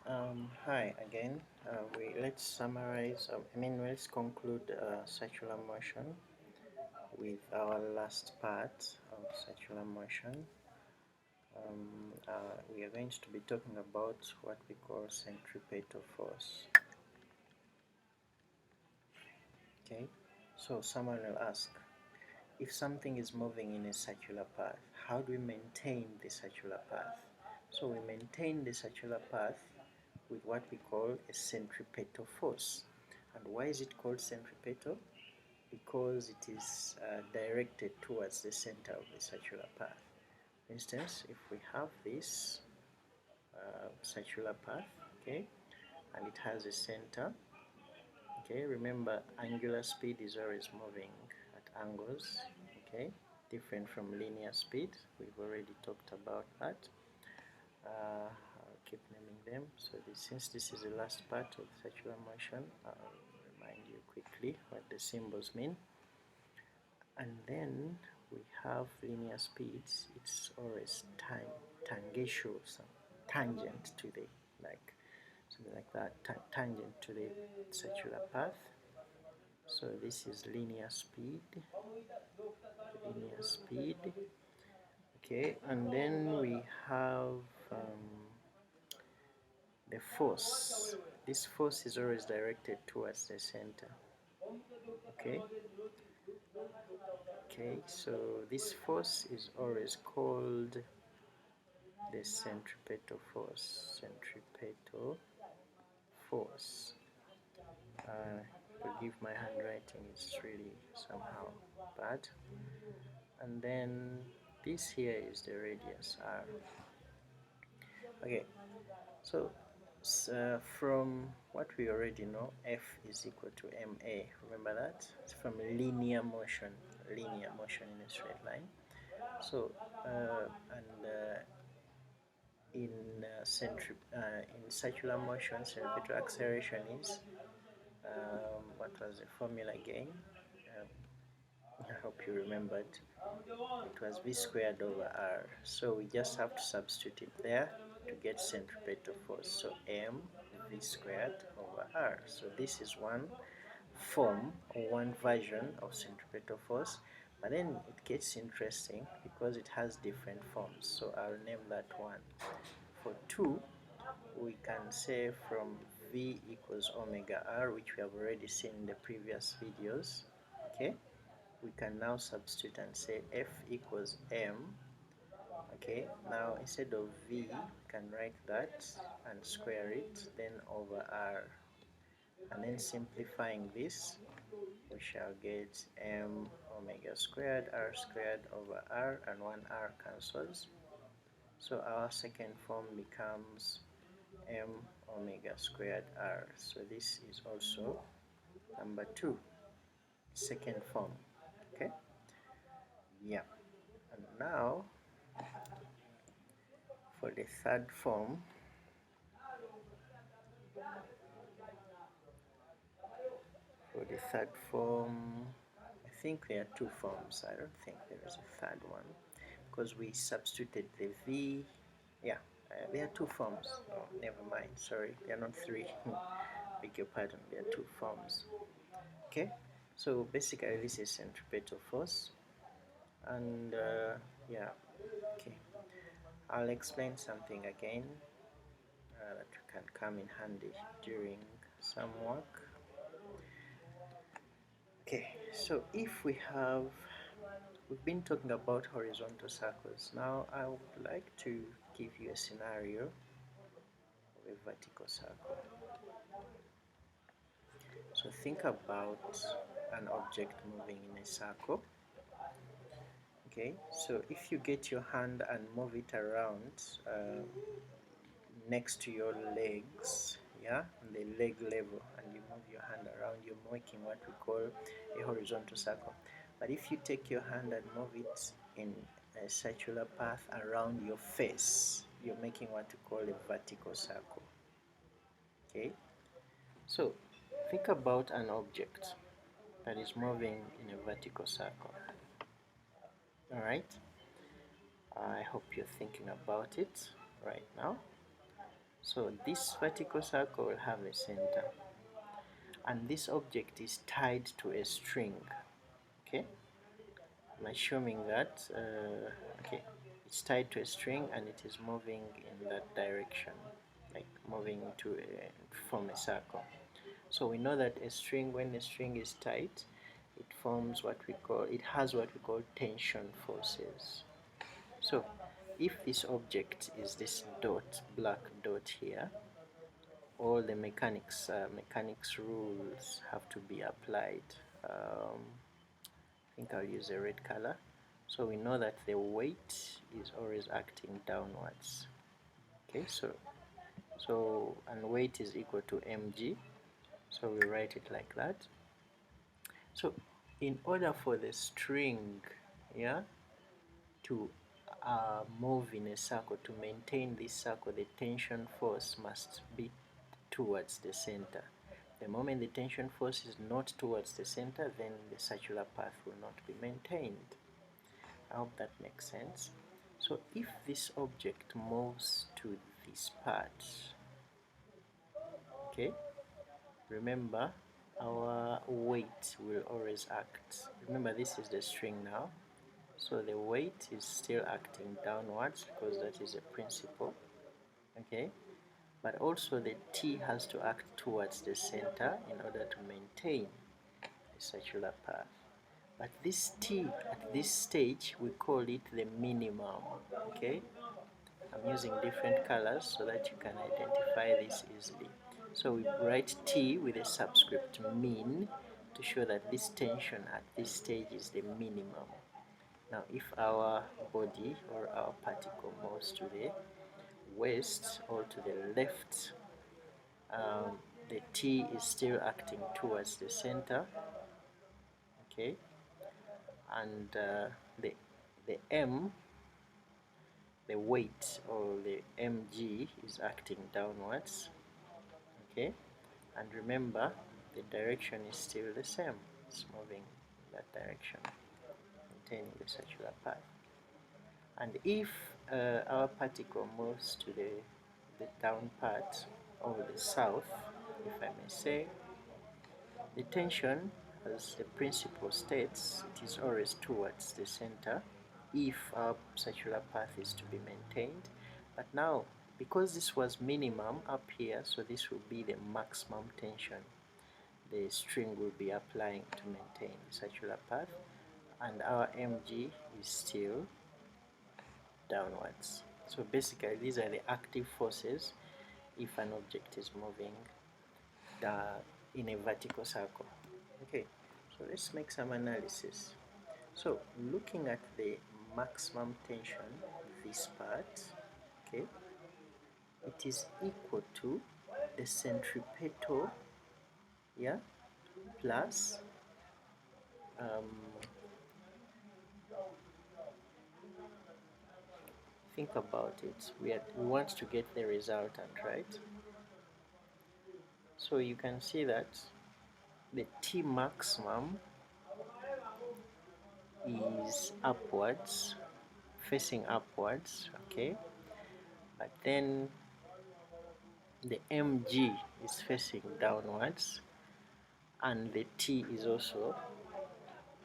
Hi again. Let's summarize. Let's conclude circular motion with our last part of circular motion. We are going to be talking about what we call centripetal force. Okay. So someone will ask, if something is moving in a circular path, how do we maintain the circular path? So we maintain the circular path with what we call a centripetal force. And why is it called centripetal? Because it is directed towards the center of the circular path. For instance, if we have this circular path, okay, and it has a center, okay, remember angular speed is always moving at angles, okay, different from linear speed. We've already talked about that. I'll keep naming them. So since this is the last part of circular motion, I'll remind you quickly what the symbols mean. And then we have linear speeds. It's always tangential, tangent to the, like something like that, tangent to the circular path. So this is linear speed, okay, and then we have the force. This force is always directed towards the center, okay. Okay, so this force is always called the centripetal force. Centripetal force. Forgive my handwriting, it's really somehow bad. And then this here is the radius r. Okay, so from what we already know, F is equal to ma. Remember that? It's from linear motion in a straight line. So in circular motion, centripetal acceleration is what was the formula again? I hope you remembered. It was v squared over r. So we just have to substitute it there to get centripetal force. So m v squared over r. So this is one form or one version of centripetal force. But then it gets interesting because it has different forms. So I'll name that one. For 2, we can say from v equals omega r, which we have already seen in the previous videos. Okay, we can now substitute and say f equals m. Okay, now instead of v, we can write that and square it, then over r. And then simplifying this, we shall get m omega squared over r, and 1r cancels. So our second form becomes m omega squared r. So this is also number 2, second form. Okay, yeah. And now for the third form, I think there are 2 forms. I don't think there is a third one because we substituted the v. Yeah, there are 2 forms. Oh, never mind, sorry, there are not 3. Beg your pardon, there are 2 forms. Okay, so basically this is centripetal force, and yeah, okay, I'll explain something again that can come in handy during some work. Okay, so if we've been talking about horizontal circles. Now I would like to give you a scenario of a vertical circle. So think about an object moving in a circle. Okay, so if you get your hand and move it around next to your legs, yeah, on the leg level, and you move your hand around, you're making what we call a horizontal circle. But if you take your hand and move it in a circular path around your face, you're making what we call a vertical circle. Okay, so think about an object that is moving in a vertical circle. Alright, I hope you're thinking about it right now. So this vertical circle will have a center, and this object is tied to a string. Okay, I'm assuming that okay, it's tied to a string and it is moving in that direction, like moving to form a circle. So we know that a string, when a string is tight, it forms what we call, it has what we call tension forces. So if this object is this dot, black dot here, all the mechanics rules have to be applied. I think I'll use a red color. So we know that the weight is always acting downwards. Okay, so and weight is equal to mg. So we write it like that. So in order for the string, yeah, to move in a circle, to maintain this circle, the tension force must be towards the center. The moment the tension force is not towards the center, then the circular path will not be maintained. I hope that makes sense. So if this object moves to this part, okay, remember our weight will always act. Remember, this is the string now, so the weight is still acting downwards because that is a principle, okay, but also the T has to act towards the center in order to maintain the circular path. But this T at this stage, we call it the minimum. Okay, I'm using different colors so that you can identify this easily. So we write T with a subscript min to show that this tension at this stage is the minimum. Now if our body or our particle moves to the west or to the left, the T is still acting towards the center, okay, and the M, the weight, or the mg, is acting downwards, okay, and remember the direction is still the same, it's moving in that direction, maintaining the circular path. And if our particle moves to the down part, or the south, if I may say, the tension, as the principle states, it is always towards the center if our circular path is to be maintained. But now, because this was minimum up here, so this will be the maximum tension the string will be applying to maintain the circular path, and our mg is still downwards. So basically these are the active forces if an object is moving in a vertical circle. Okay, so let's make some analysis. So looking at the maximum tension, this part, okay, it is equal to the centripetal, yeah, plus think about it, we want to get the resultant, right? So you can see that the T maximum is upwards, facing upwards, okay, but then the mg is facing downwards, and the T is also,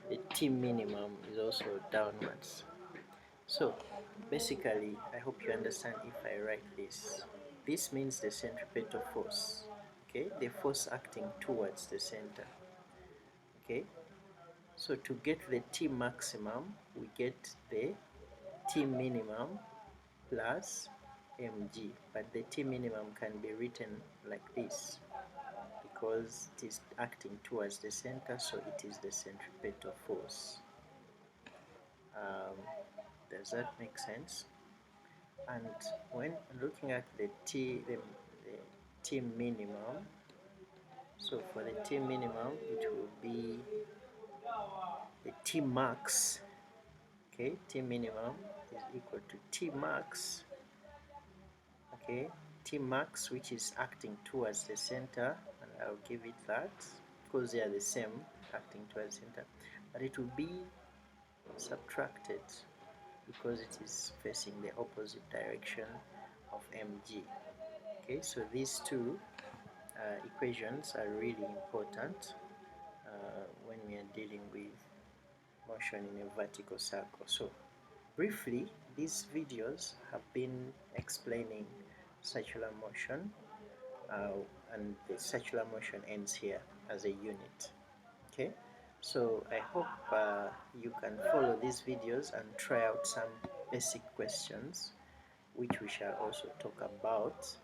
the T minimum is also downwards. So basically, I hope you understand if I write this. This means the centripetal force, okay, the force acting towards the center, okay. So to get the T maximum, we get the T minimum plus mg, but the T minimum can be written like this because it is acting towards the center, so it is the centripetal force. Does that make sense? And when looking at the T minimum, so for the T minimum it will be the T max, okay, T minimum is equal to T max, okay, T max, which is acting towards the center, and I'll give it that because they are the same, acting towards the center, but it will be subtracted because it is facing the opposite direction of mg, Okay, so these two equations are really important when we are dealing with motion in a vertical circle. So briefly, these videos have been explaining circular motion, and the circular motion ends here as a unit. Okay, so I hope you can follow these videos and try out some basic questions, which we shall also talk about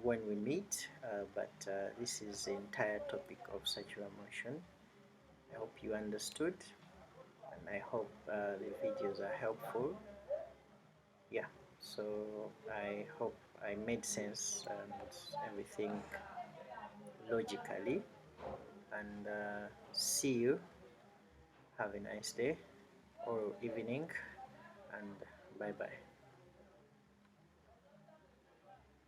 when we meet, but this is the entire topic of circular motion. I hope you understood, and I hope the videos are helpful. Yeah, so I hope I made sense and everything logically, and see you. Have a nice day or evening, and bye bye.